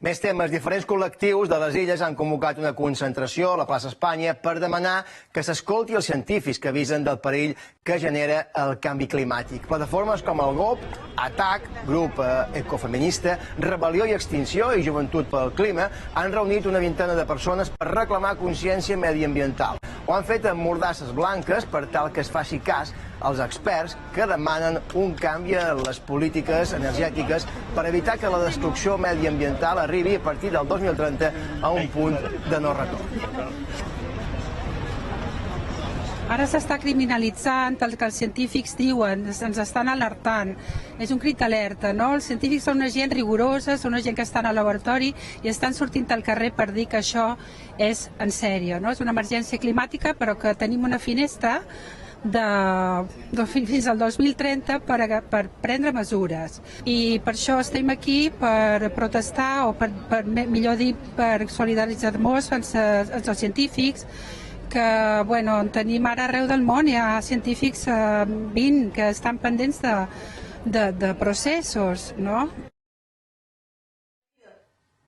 Més temes. Diferents col·lectius de les illes han convocat una concentració a la plaça Espanya per demanar que s'escolti els científics que avisen del perill que genera el canvi climàtic. Plataformes com el GOP, ATAC, grup ecofeminista, Rebel·lió i Extinció i Joventut pel Clima han reunit una vintena de persones per reclamar consciència mediambiental. Ho han fet amb mordasses blanques per tal que es faci cas als experts que demanen un canvi en les polítiques energètiques per evitar que la destrucció mediambiental arribi a partir del 2030 a un punt de no retorn. Ara s'està criminalitzant el que els científics diuen, ens estan alertant. És un crit d'alerta, no? Els científics són una gent rigorosa, són una gent que estan al laboratori i estan sortint al carrer per dir que això és en sèrio, no? És una emergència climàtica, però que tenim una finestra fins al 2030 per prendre mesures. I per això estem aquí, per protestar, o millor dir, per solidaritzar-nos amb els científics, que en tenim ara arreu del món. Hi ha científics 20 que estan pendents de processos, no?